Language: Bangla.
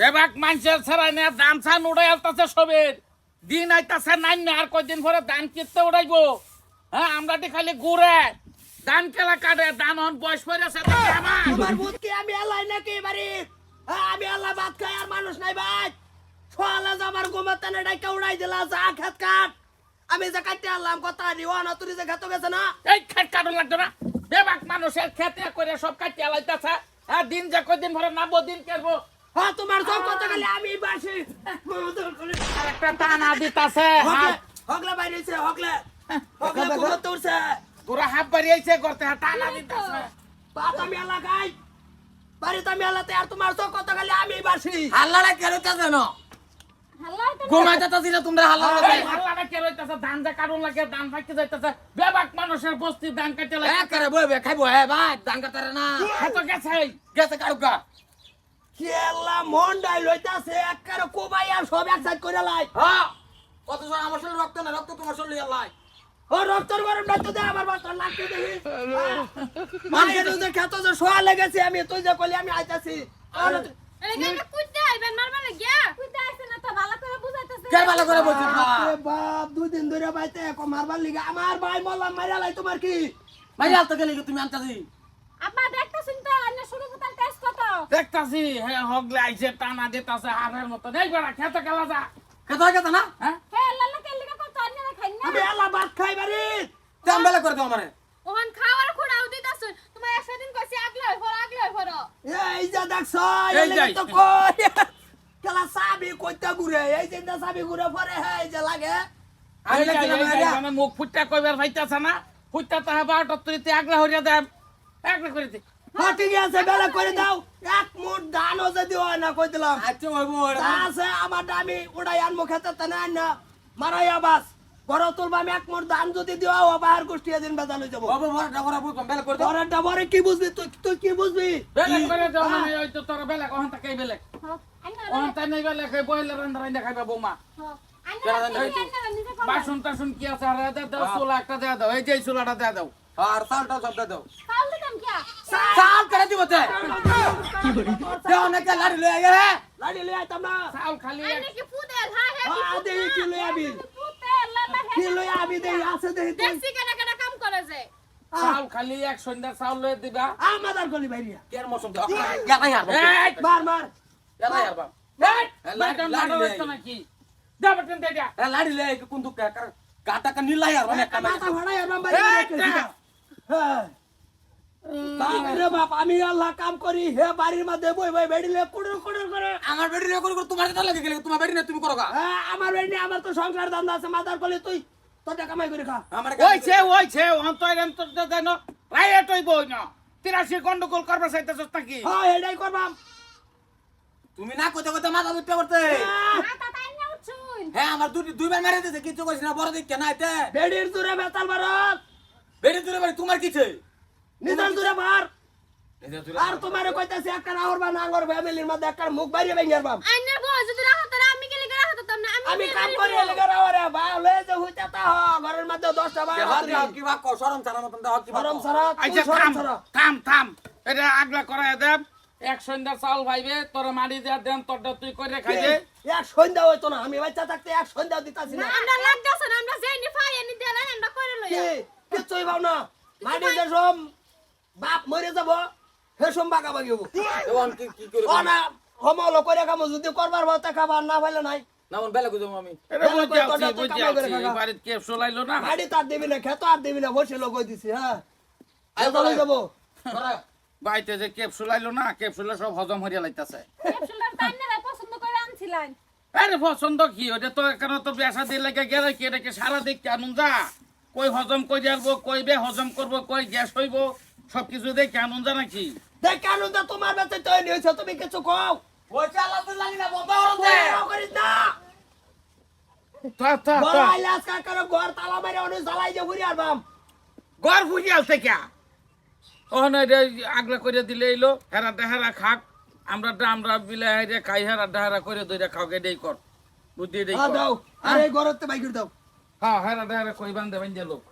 বেবাক মানুষের ছাড়াই না ধান ছান উড়াই আসতেছে সবের দিন আইতাছে নাই না আর কয়দিন পরে ধান কিনতে উড়াইবো হ্যাঁ আমরা খালি ঘুরে ধান কেলা কাটে ধান হন বয়স পরে আছে তোমার ভূত কি আমি আল্লাহ নাকি বাড়ি আমি আল্লাহ ভাত খাই আর মানুষ নাই ভাই সোয়ালে যাবার ঘুমাতে না ডাইকা উড়াই দিলা যা খেত কাট আমি যে কাটতে আনলাম কথা দিও না তুই যে খেতে গেছে না এই খেত কাটন লাগতো না বেবাক মানুষের খেতে করে সব কাটিয়ে লাইতাছে হ্যাঁ দিন যে কয়দিন পরে নাবো দিন কেরবো হ্যাঁ তোমার সব কথা গেলে আমি বাসি একটা টানা দিতাছে হগলে বাইরেছে হগলে হগলে ঘুমোতে উঠছে পুরা হাফ বাড়িয়েছে করতে টানা দিতাছে বাত আমি আল্লাহ খাই বাড়িতে আমি আল্লাহতে আর তোমার সব কথা গেলে আমি বাসি হাল্লাটা কে রইতাছে না ঘুমাইতাছি না তোমরা হাল্লা আল্লাহটা কে রইতাছে ধান যে কাটন লাগে ধান ফাইতে যাইতাছে বেবাক মানুষের বস্তি ধান কাটতে লাগে একারে বইবে খাইবো হে ভাই দান কাটারে না এত গেছে গেছে কাড়ুকা কেলা মন্ডাই লইতাছে একবারে কোবাই আর সব এক সাইড করে লাই হ্যাঁ কত সময় আমার শরীর রক্ত না রক্ত তোমার শরীর আল্লাহ ও রক্তর গরম না তো দে আমার বাচ্চা লাগতে দেখি মানে তুই খেতো যে সোয়া লেগেছে আমি তুই যে কইলি আমি আইতাছি কে ভালো করে বলছিস আরে বাপ দুই দিন ধরে বাইতে কো মারবার লিগা আমার ভাই মোল্লা মাইরা লাই তোমার কি ভাই আলতো গেলি তুমি আনতাছি দেখতাছি হ্যাঁ হগলে আইছে টানা দিতাছে হারের মতো এই বেড়া খেতে গেলা যা কেতা কেতা না হ্যাঁ আমি আল্লাহ ভাত খাই বাড়ি তেম বেলা করে দাও আমারে এই যে দেখছ এই যে। এই তো কই কেলা সাবি কইতা ঘুরে এই যে সাবি ঘুরে পরে হে এই যে লাগে আমি লাগি না মাইরা মানে মুখ ফুটটা কইবার ফাইতাছে না ফুটটা তাহা 12টা তুইতে আগলা হইয়া দেব আগলা করে দে হ্যাঁ ঠিক আছে বেলা করে দাও এক মুঠ ধান ওজে দিও না কই দিলাম আচ্ছা হইবো যা আছে আমার আমি উড়াই আনবো খেতে না না মারাইয়া বাস বড় তুলবা আমি এক মুঠ ধান যদি দিও ও বাহার গোষ্ঠী দিন বেজাল হয়ে যাবো বাবা বড় ডাবরা বল কম বেলা করে দাও বড়টা বড় কি বুঝবি তুই তুই কি বুঝবি বেলে করে দাও মানে ওই তো তোর বেলে কোন তাকে বেলে কোন তাই নাই বেলে কই বইলে রান্না খাইবা বৌমা বাসন টাসন কি আছে আর দাও চুলা একটা দে দাও এই যে চুলাটা দে দাও আর সালটা সব দাও সাল করে দিব তে দেও না কে লাড়ি লই আগে লাড়ি লই আইতাম না চাউল খালি দে কি লই আবি কি লই আবি দে আছে দে চাউল খালি এক সন্ধ্যা চাউল লয়ে দিবা আমাদের গলি বাইরিয়া কের মৌসুম দাও গেলাই আর এই মার মার গেলাই আর বাপ লাইটন লাড়ো হইতো নাকি দে বটন দে দে লাড়ি লই কোন দুঃখ গাটা কা নিলাই আর অনেক কামাই মাথা ভাড়াই আর বাবা হ্যাঁ বাপরে বাপ আমি আল্লাহ কাম করি হে বাড়ির মধ্যে বই বই বেড়িলে কুড়ুর কুড়ুর করে আমার বেড়ি রে করে তোমার কাছে লাগে গেলে তোমার বেড়ি না তুমি করো গা হ্যাঁ আমার বেড়ি আমার তো সংসার ধান্দা আছে মাথার গলি তুই তোটা কামাই করে খা আমার ওইছে অন্তর অন্তর দেন রাইট হইব না 83 গন্ডগোল করবা চাইতেছস নাকি হ্যাঁ এটাই করবাম তুমি না কইতে কইতে মাথা দুটো করতে হ্যাঁ আমার দুইবার মেরে দিয়েছে কিছু কইছ না বড় দিক কেন আইতে বেড়ির দূরে বেতাল মারত বেড়ি দূরে বাড়ি তোমার কিছে নিজের দূরে মার আর তোমার কইতাছে একটা রাহর বা নাঙ্গর ফ্যামিলির মধ্যে একটা মুখ বাইরে ভেঙারবাম আমি কাম করি এলাকা রাহরে বা লয়ে যে হইতা তা ঘরের মধ্যে 10টা কে হাত দাও 12 কি বাক শরম ছাড়া মতন দাও কি বাক গরম সারা আচ্ছা থাম এটা আগলা করায় দেব এক সন্ধ্যা চাউল ভাইবে তোর মারি দেয়া দেন তোরটা তুই করে খাইবে এক সন্ধ্যা হইতো না আমি বাচ্চা থাকতে এক সন্ধ্যা দিতাছি না কি কিছুই ভাব না মাটি যে সব বাপ মরে যাব হে সব বাগা বাগি হবো দেওয়ান কি করে ও না হমল করে কাম যদি করবার ভাতে খাবার না পাইলে নাই না মন বেলা কইছো আমি এটা বুঝাচ্ছি বাড়িতে কে চলাইলো না মাটি তার দিবি না খেতো আর দিবি না বসে লোক দিছি হ্যাঁ চলে যাবো বাইতে যে ক্যাপসুলাইলো না ক্যাপসুলা সব হজম হরিয়া লাইতাছে আরে পছন্দ কি ওটা তো কেন তো বেসা দিয়ে লেগে গেলে কি এটাকে সারা দিক কেমন যা কই হজম কই যাবো কই বে হজম করবো কই গ্যাস হইব সবকিছু দিয়ে কেমন যা নাকি দেখ কেন তো তোমার বেতে তৈরি হয়েছে তুমি কিছু কও ওই চালাতে লাগি না বাবা ওরতে করিস না তা বড় আইলাস কাকার ঘর তালা মারে অনেক জ্বালাই যে ঘুরি আর বাম ঘর ফুটি আলতে কে ওখানে আগলা করে দিলে এলো হেরা খাক আমরা বিলে হাইরে খাই হেরা করে দইরা খাও গে দেই কর বুদ্ধি দেই কর দাও আরে ঘরতে বাইক দাও হ্যাঁ হেরা কই বান্ধে বান্ধে লোক